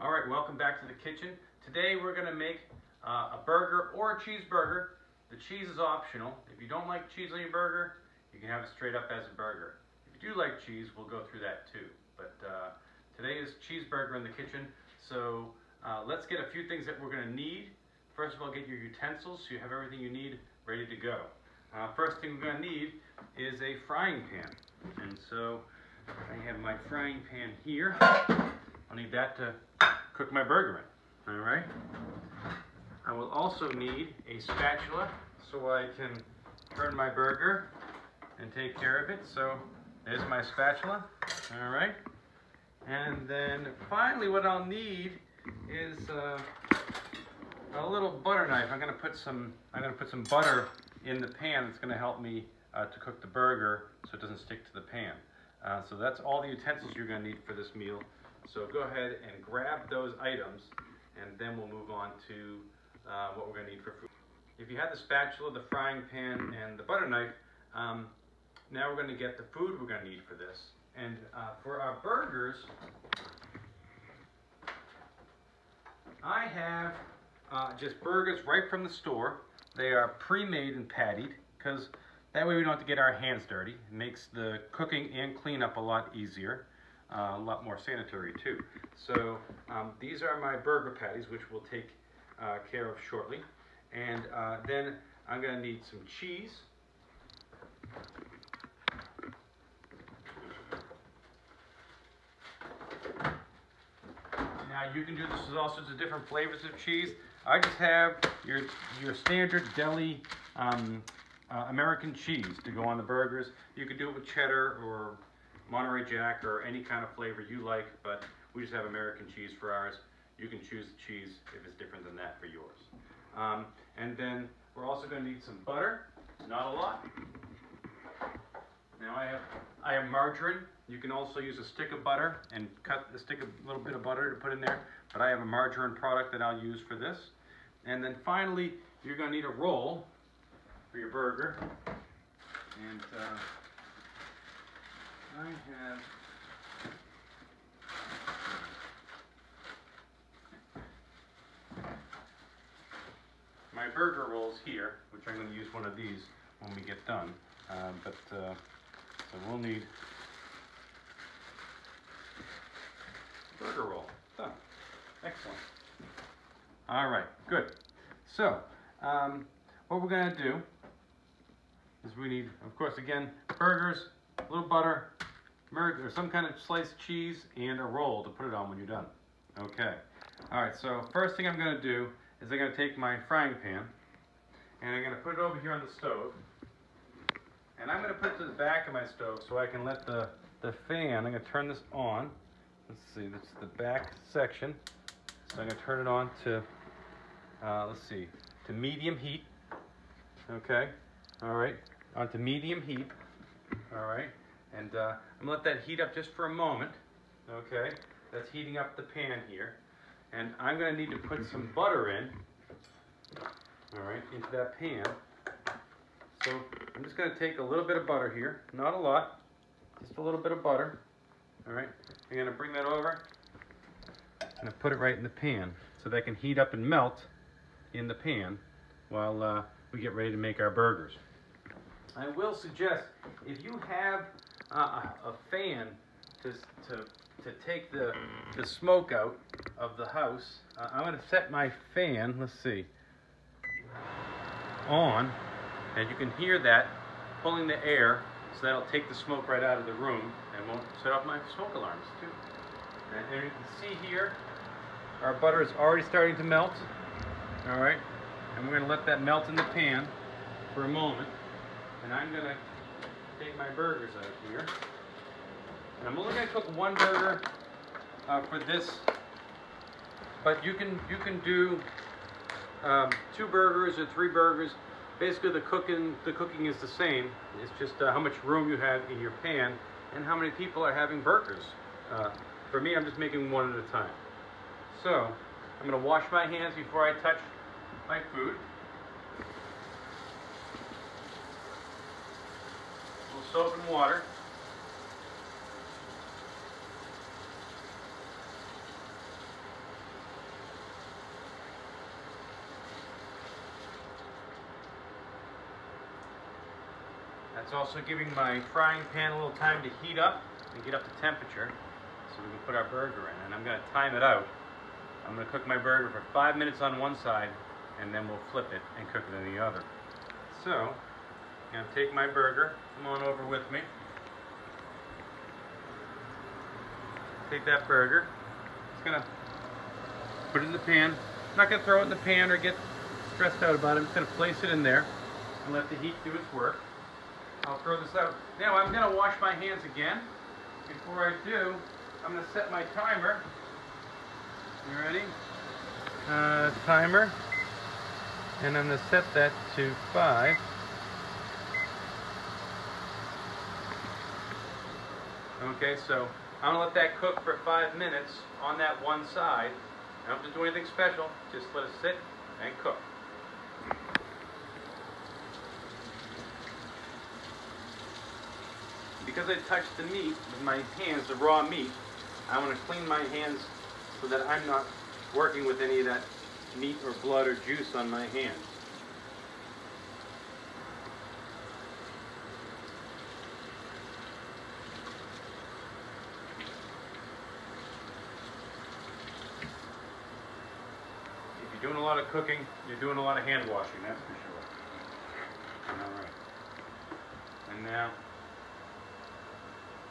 All right, welcome back to the kitchen. Today we're going to make a burger or a cheeseburger. The cheese is optional. If you don't like cheese on your burger, you can have it straight up as a burger. If you do like cheese, we'll go through that too. But today is cheeseburger in the kitchen. So let's get a few things that we're going to need. First of all, get your utensils so you have everything you need ready to go. First thing we're going to need is a frying pan. And so I have my frying pan here. I'll need that to cook my burger in. All right. I will also need a spatula so I can turn my burger and take care of it. So there's my spatula. All right. And then finally what I'll need is a little butter knife. I'm gonna put some butter in the pan. That's gonna help me to cook the burger so it doesn't stick to the pan. So that's all the utensils you're gonna need for this meal. So go ahead and grab those items, and then we'll move on to what we're gonna need for food. If you have the spatula, the frying pan, and the butter knife, now we're gonna get the food we're gonna need for this. And for our burgers, I have just burgers right from the store. They are pre-made and pattied, because that way we don't have to get our hands dirty. It makes the cooking and cleanup a lot easier, a lot more sanitary too. So these are my burger patties, which we'll take care of shortly. And then I'm going to need some cheese. Now you can do this with all sorts of different flavors of cheese. I just have your standard deli American cheese to go on the burgers. You could do it with cheddar or Monterey Jack or any kind of flavor you like, but we just have American cheese for ours. You can choose the cheese if it's different than that for yours. And then we're also going to need some butter, not a lot. Now I have margarine. You can also use a stick of butter and stick a little bit of butter to put in there, but I have a margarine product that I'll use for this. And then finally, you're going to need a roll for your burger. And I have my burger rolls here, which I'm going to use one of these when we get done. So we'll need burger roll. Done. Excellent. All right, good. So what we're going to do is we need, of course, again, burgers, a little butter, or some kind of sliced cheese, and a roll to put it on when you're done. Okay. All right, so first thing I'm going to do is I'm going to take my frying pan, and I'm going to put it over here on the stove. And I'm going to put it to the back of my stove so I can let the fan, I'm going to turn this on. Let's see, this is the back section. So I'm going to turn it on to, to medium heat. Okay, all right, on to medium heat. All right, and I'm going to let that heat up just for a moment. Okay, that's heating up the pan here. And I'm going to need to put some butter in, all right, into that pan. So I'm just going to take a little bit of butter here, not a lot, just a little bit of butter. All right, I'm going to bring that over and put it right in the pan so that can heat up and melt in the pan while we get ready to make our burgers. I will suggest, if you have a fan to take the smoke out of the house, I'm going to set my fan, let's see, on. And you can hear that pulling the air, so that'll take the smoke right out of the room and won't set off my smoke alarms too. And you can see here, our butter is already starting to melt. All right, and we're going to let that melt in the pan for a moment. And I'm going to take my burgers out here. And I'm only going to cook one burger for this, but you can do 2 burgers or 3 burgers. Basically, the cooking is the same. It's just how much room you have in your pan and how many people are having burgers. For me, I'm just making one at a time. So I'm going to wash my hands before I touch my food. A little soap and water. That's also giving my frying pan a little time to heat up and get up to temperature so we can put our burger in. And I'm going to time it out. I'm going to cook my burger for 5 minutes on one side, and then we'll flip it and cook it in the other. So, I'm going to take my burger. Come on over with me. Take that burger. Just going to put it in the pan. I'm not going to throw it in the pan or get stressed out about it. I'm just going to place it in there and let the heat do its work. I'll throw this out. Now I'm going to wash my hands again. Before I do, I'm going to set my timer. You ready? Timer. And I'm going to set that to 5. Okay, so I'm going to let that cook for 5 minutes on that one side. I don't have to do anything special. Just let it sit and cook. Because I touched the meat with my hands, the raw meat, I want to clean my hands so that I'm not working with any of that meat or blood or juice on my hands. If you're doing a lot of cooking, you're doing a lot of hand washing, that's for sure. Alright. And now,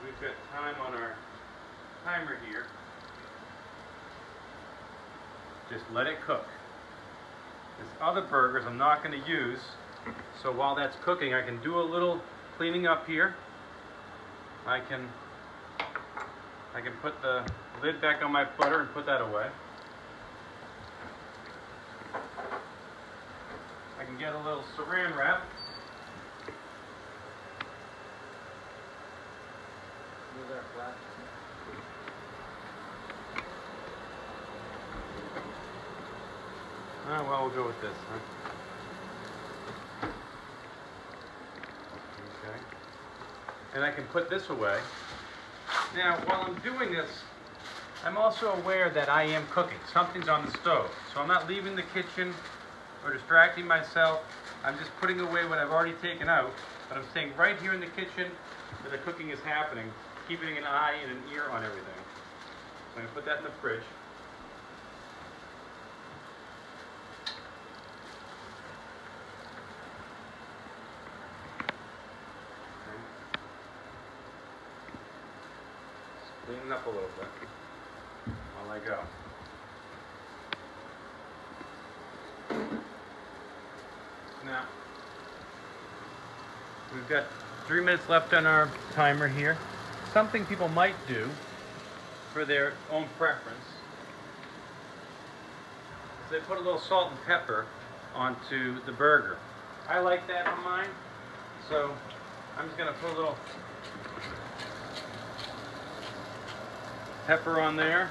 we've got time on our timer here. Just let it cook. These other burgers I'm not going to use, so while that's cooking I can do a little cleaning up here. I can put the lid back on my butter and put that away. I can get a little saran wrap. Oh, well, we'll go with this, huh? Okay. And I can put this away. Now, while I'm doing this, I'm also aware that I am cooking. Something's on the stove. So I'm not leaving the kitchen or distracting myself. I'm just putting away what I've already taken out. But I'm staying right here in the kitchen where the cooking is happening, keeping an eye and an ear on everything. I'm going to put that in the fridge. Clean it up a little bit while I go. Now, we've got 3 minutes left on our timer here. Something people might do for their own preference is they put a little salt and pepper onto the burger. I like that on mine, so I'm just going to put a little pepper on there,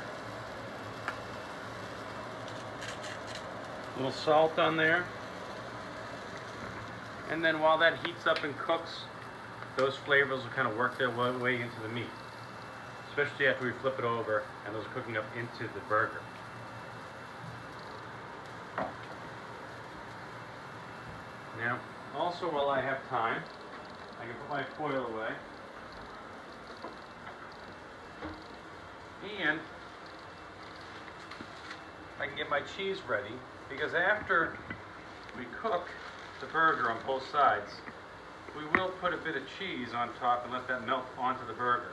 a little salt on there, and then while that heats up and cooks, those flavors will kind of work their way into the meat, especially after we flip it over and those are cooking up into the burger. Now, also while I have time, I can put my foil away. And I can get my cheese ready, because after we cook the burger on both sides, we will put a bit of cheese on top and let that melt onto the burger.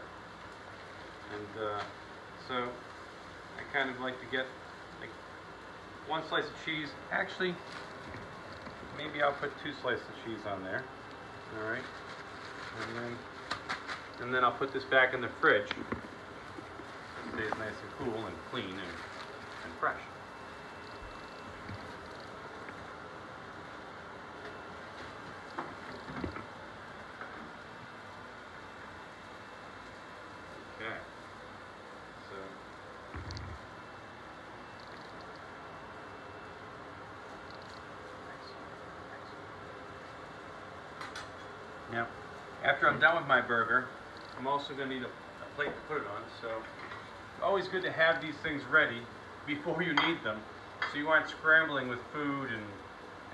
And so I kind of like to get like 1 slice of cheese. Actually, maybe I'll put 2 slices of cheese on there. All right, and then I'll put this back in the fridge. Stays nice and cool and clean and fresh. Okay. So now, after I'm done with my burger, I'm also going to need a plate to put it on. So always good to have these things ready before you need them, so you aren't scrambling with food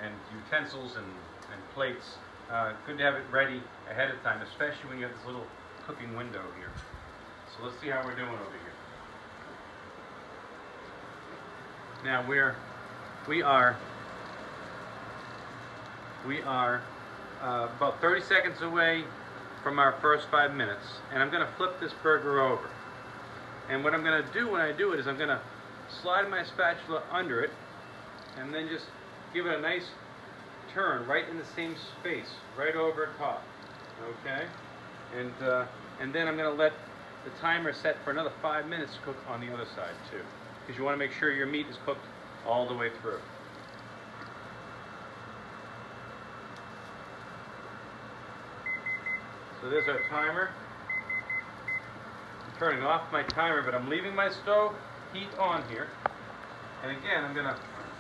and utensils and plates. Good to have it ready ahead of time, especially when you have this little cooking window here. So let's see how we're doing over here. Now we are about 30 seconds away from our first 5 minutes, and I'm going to flip this burger over. And what I'm going to do when I do it is I'm going to slide my spatula under it and then just give it a nice turn right in the same space, right over top. Okay? And then I'm going to let the timer set for another 5 minutes to cook on the other side too, because you want to make sure your meat is cooked all the way through. So there's our timer. I'm turning off my timer, but I'm leaving my stove heat on here. And again, I'm going to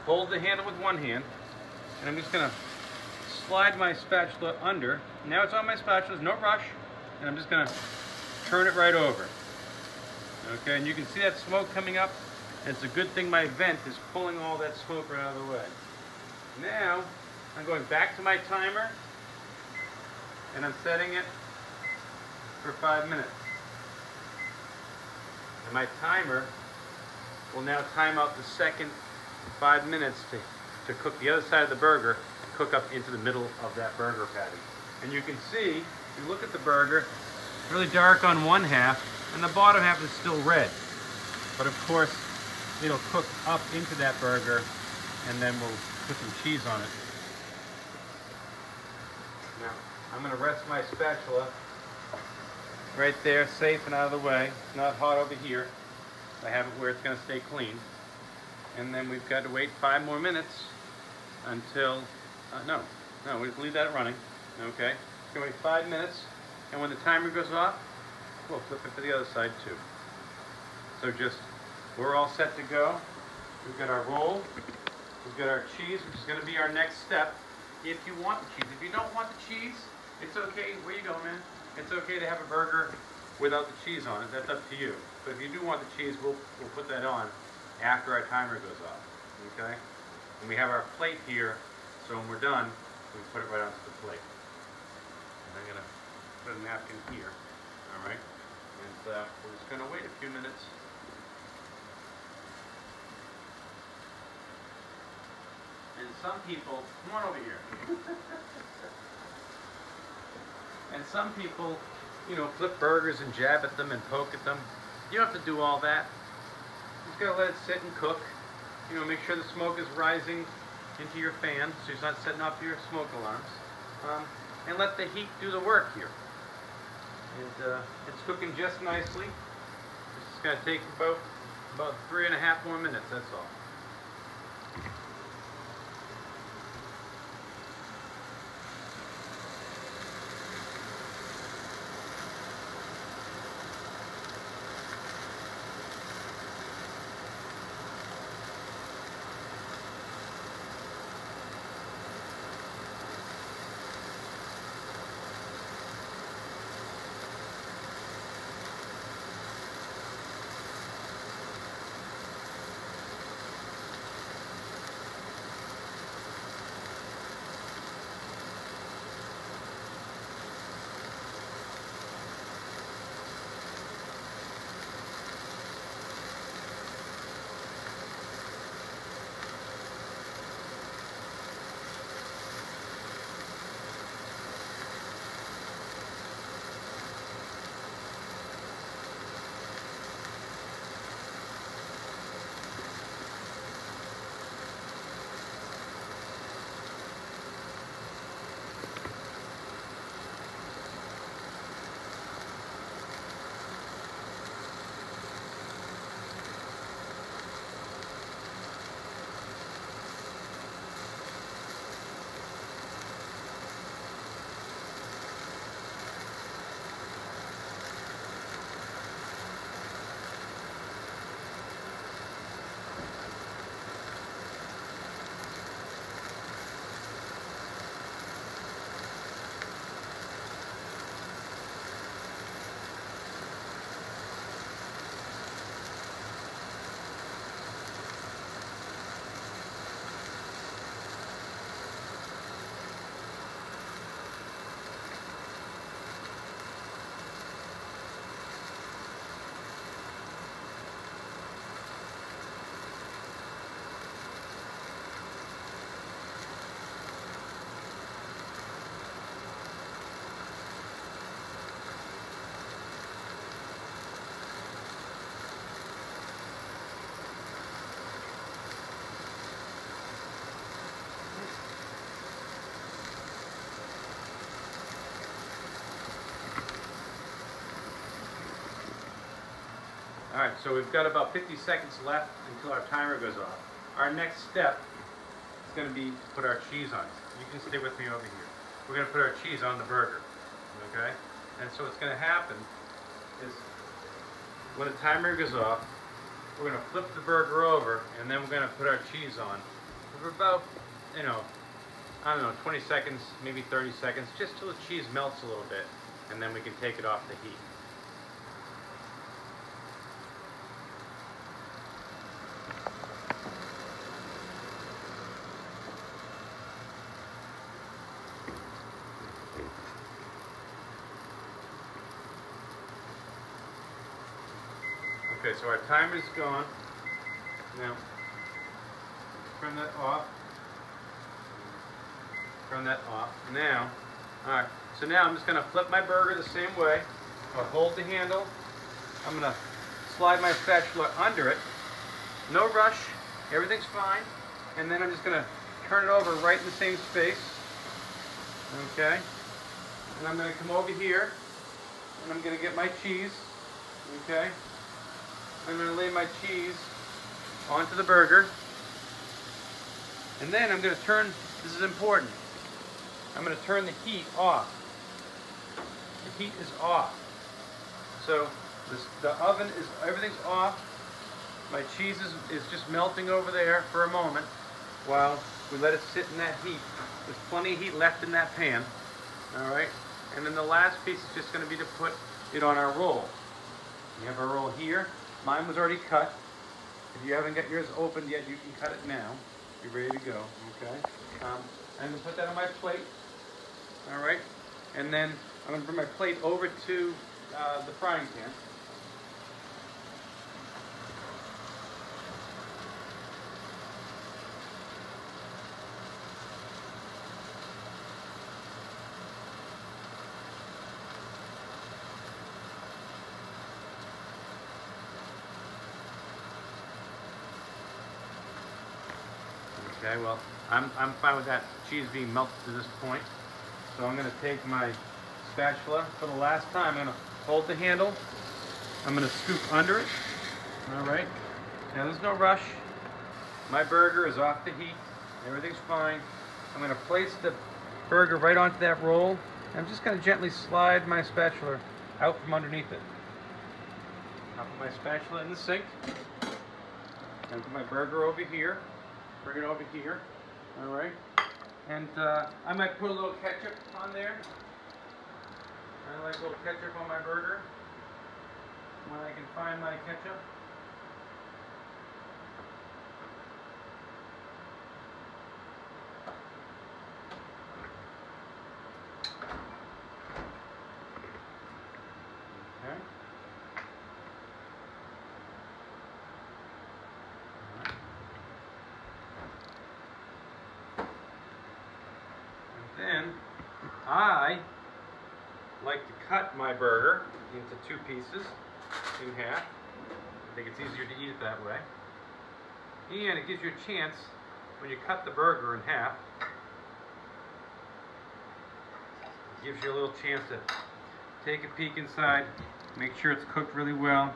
hold the handle with one hand, and I'm just going to slide my spatula under. Now it's on my spatula, there's no rush, and I'm just going to turn it right over. Okay, and you can see that smoke coming up, and it's a good thing my vent is pulling all that smoke right out of the way. Now, I'm going back to my timer, and I'm setting it for 5 minutes. And my timer will now time out the second 5 minutes to cook the other side of the burger and cook up into the middle of that burger patty. And you can see, if you look at the burger, it's really dark on one half, and the bottom half is still red. But of course, it'll cook up into that burger, and then we'll put some cheese on it. Now, I'm going to rest my spatula right there, safe and out of the way. It's not hot over here. I have it where it's going to stay clean. And then we've got to wait 5 more minutes until, no, we leave that running. Okay, it's going to wait 5 minutes, and when the timer goes off, we'll flip it to the other side too. So we're all set to go. We've got our roll, we've got our cheese, which is going to be our next step. If you want the cheese. If you don't want the cheese, it's okay. Where you go, man? It's okay to have a burger without the cheese on it. That's up to you. But if you do want the cheese, we'll put that on after our timer goes off. Okay? And we have our plate here, so when we're done, we put it right onto the plate. And I'm going to put a napkin here. All right? And we're just going to wait a few minutes. And some people, come on over here. And some people, you know, flip burgers and jab at them and poke at them. You don't have to do all that. You just gotta let it sit and cook. You know, make sure the smoke is rising into your fan, so it's not setting off your smoke alarms. And let the heat do the work here. And it's cooking just nicely. It's just gonna take about 3.5 more minutes. That's all. Alright, so we've got about 50 seconds left until our timer goes off. Our next step is going to be to put our cheese on. You can stay with me over here. We're going to put our cheese on the burger. Okay? And so what's going to happen is when the timer goes off, we're going to flip the burger over and then we're going to put our cheese on for about, I don't know, 20 seconds, maybe 30 seconds, just till the cheese melts a little bit, and then we can take it off the heat. Okay, so our timer's gone. Now, turn that off. Turn that off. Now, alright, so now I'm just going to flip my burger the same way. I'll hold the handle. I'm going to slide my spatula under it. No rush. Everything's fine. And then I'm just going to turn it over right in the same space. Okay? And I'm going to come over here. And I'm going to get my cheese. Okay? I'm going to lay my cheese onto the burger. And then I'm going to turn, this is important, I'm going to turn the heat off. The heat is off. So the oven is, everything's off. My cheese is just melting over there for a moment while we let it sit in that heat. There's plenty of heat left in that pan. Alright? And then the last piece is just going to be to put it on our roll. We have our roll here. Mine was already cut. If you haven't got yours opened yet, you can cut it now. You're ready to go, okay? I'm going to put that on my plate, all right? And then I'm going to bring my plate over to the frying pan. Okay, well, I'm fine with that cheese being melted to this point. So I'm going to take my spatula for the last time. I'm going to hold the handle. I'm going to scoop under it. All right. Now there's no rush. My burger is off the heat. Everything's fine. I'm going to place the burger right onto that roll. I'm just going to gently slide my spatula out from underneath it. I'll put my spatula in the sink. And put my burger over here. Bring it over here, all right? And I might put a little ketchup on there. I like a little ketchup on my burger when I can find my ketchup. Okay. Then I like to cut my burger into two pieces, in half. I think it's easier to eat it that way. And it gives you a chance, when you cut the burger in half, it gives you a little chance to take a peek inside, make sure it's cooked really well.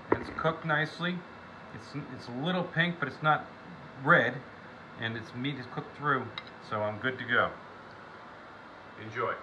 And it's cooked nicely. It's a little pink, but it's not red. And its meat is cooked through, so I'm good to go. Enjoy.